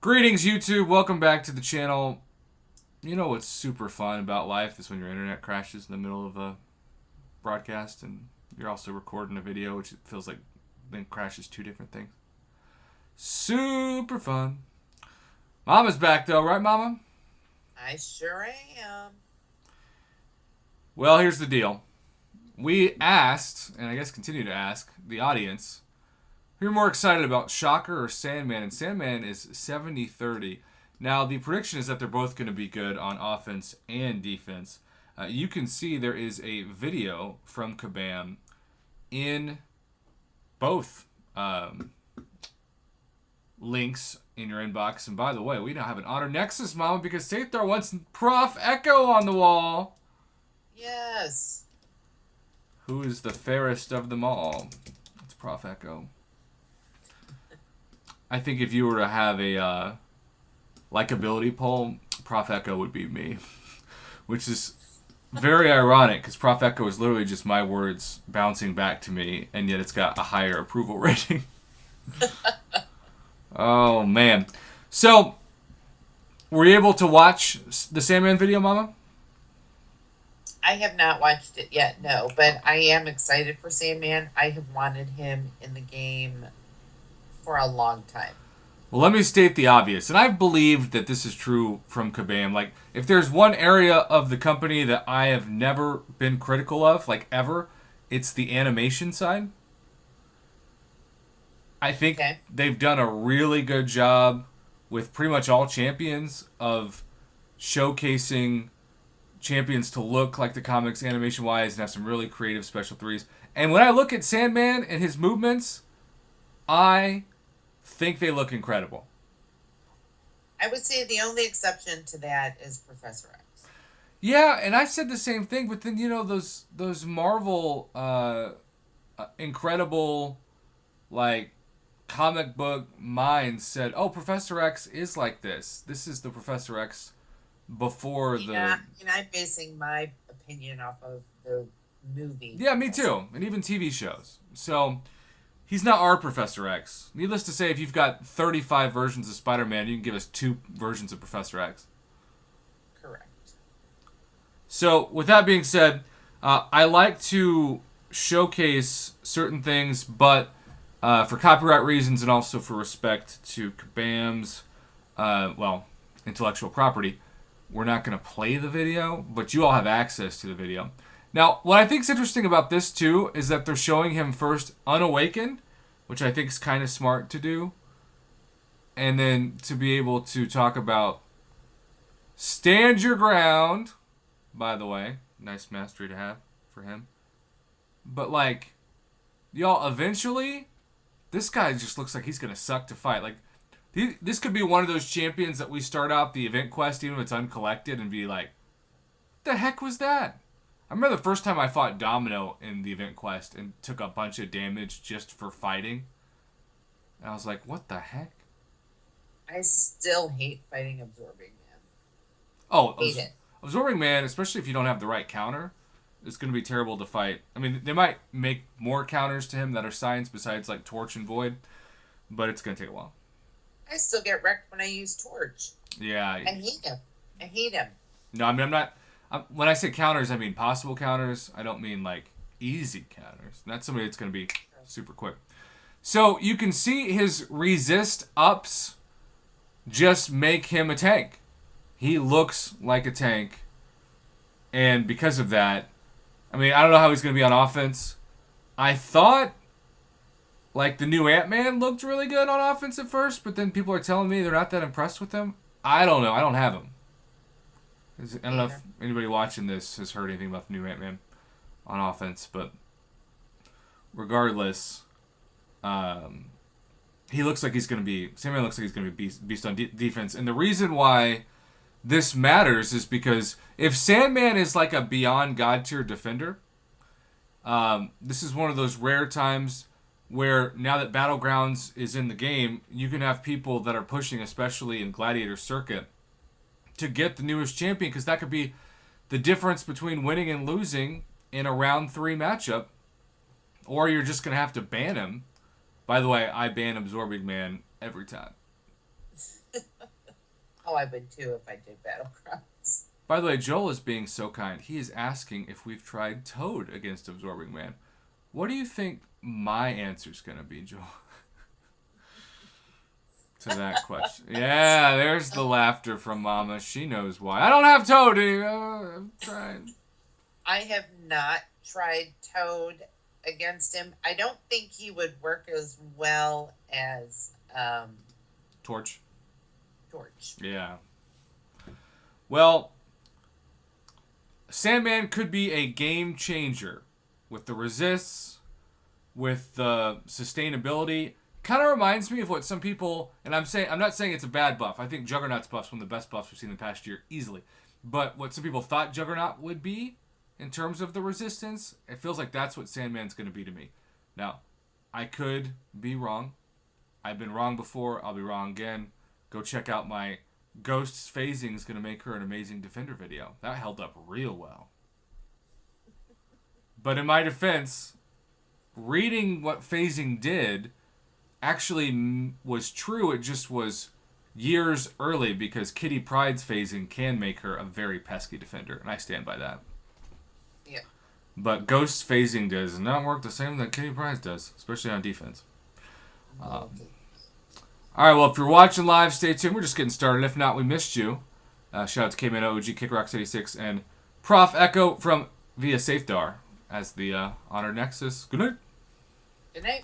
Greetings, YouTube. Welcome back to the channel. You know what's super fun about life is when your internet crashes in the middle of a broadcast and you're also recording a video, which it feels like then crashes two different things. Super fun. Mama's back though, right, Mama? I sure am. Well, here's the deal. We asked, and I guess continue to ask, the audience who are more excited about Shocker or Sandman, and Sandman is 70-30. Now, the prediction is that they're both going to be good on offense and defense. You can see there is a video from Kabam in both links in your inbox. And by the way, we now have an Honor Nexus, Mama, because Tathar wants Prof Echo on the wall. Yes. Who is the fairest of them all? It's Prof Echo. I think if you were to have a likability poll, Prof Echo would be me, which is very ironic because Prof Echo is literally just my words bouncing back to me, and yet it's got a higher approval rating. Oh man! So, were you able to watch the Sandman video, Mama? I have not watched it yet, no, but I am excited for Sandman. I have wanted him in the game for a long time. Well, let me state the obvious, and I've believed that this is true from Kabam. Like, if there's one area of the company that I have never been critical of, like ever, it's the animation side. I think Okay. they've done a really good job with pretty much all champions of showcasing champions to look like the comics animation wise and have some really creative special threes. And when I look at Sandman and his movements, I think they look incredible. I would say the only exception to that is Professor X. Yeah, and I said the same thing, but then those Marvel incredible like comic book minds said, "Oh, Professor X is like this. This is the Professor X before the." Yeah, and I'm basing my opinion off of the movie Yeah, me Professor. too, and even TV shows. So he's not our Professor X. Needless to say, if you've got 35 versions of Spider-Man, you can give us two versions of Professor X. Correct. So, with that being said, I like to showcase certain things, but for copyright reasons and also for respect to Kabam's, intellectual property, we're not going to play the video, but you all have access to the video. Now, what I think is interesting about this too is that they're showing him first unawakened, which I think is kind of smart to do, and then to be able to talk about stand your ground. By the way, nice mastery to have for him. But like, y'all, eventually, this guy just looks like he's gonna suck to fight. Like, this could be one of those champions that we start out the event quest, even if it's uncollected, and be like, "What the heck was that?" I remember the first time I fought Domino in the event quest and took a bunch of damage just for fighting. And I was like, "What the heck?" I still hate fighting Absorbing Man. Oh, Hate it. Absorbing Man, especially if you don't have the right counter, it's going to be terrible to fight. I mean, they might make more counters to him that are science besides like Torch and Void, but it's going to take a while. I still get wrecked when I use Torch. Yeah. I hate him. I hate him. No, I mean, when I say counters, I mean possible counters. I don't mean like easy counters. Not somebody that's going to be super quick. So you can see his resist ups just make him a tank. He looks like a tank. And because of that, I mean, I don't know how he's going to be on offense. I thought like the new Ant-Man looked really good on offense at first, but then people are telling me they're not that impressed with him. I don't know. I don't have him. I don't know if anybody watching this has heard anything about the new Ant-Man on offense, but regardless, he looks like he's going to be. Samuel looks like he's going to be beast on defense, and the reason why this matters is because if Sandman is like a beyond god tier defender, this is one of those rare times where now that Battlegrounds is in the game, you can have people that are pushing, especially in Gladiator Circuit, to get the newest champion because that could be the difference between winning and losing in a round 3 matchup, or you're just going to have to ban him. By the way, I ban Absorbing Man every time. Oh, I would too if I did Battlegrounds. By the way, Joel is being so kind. He is asking if we've tried Toad against Absorbing Man. What do you think my answer's going to be, Joel? To that question. Yeah, there's the laughter from Mama. She knows why. I don't have Toad anymore. I'm trying. I have not tried Toad against him. I don't think he would work as well as Torch. Torch. Yeah. Well, Sandman could be a game changer with the resists, with the sustainability. Kind of reminds me of what some people, and I'm not saying it's a bad buff. I think Juggernaut's buff's one of the best buffs we've seen in the past year, easily. But what some people thought Juggernaut would be in terms of the resistance, it feels like that's what Sandman's going to be to me. Now, I could be wrong. I've been wrong before. I'll be wrong again. Go check out my Ghost's phasing is going to make her an amazing defender video. That held up real well. But in my defense, reading what phasing did actually was true. It just was years early because Kitty Pryde's phasing can make her a very pesky defender, and I stand by that. Yeah. But Ghost's phasing does not work the same that Kitty Pryde's does, especially on defense. All right, well, if you're watching live, stay tuned. We're just getting started. If not, we missed you. Shout out to K-Man OG, KickRox86, and Prof Echo from Via Safedar as the Honor Nexus. Good night. Good night.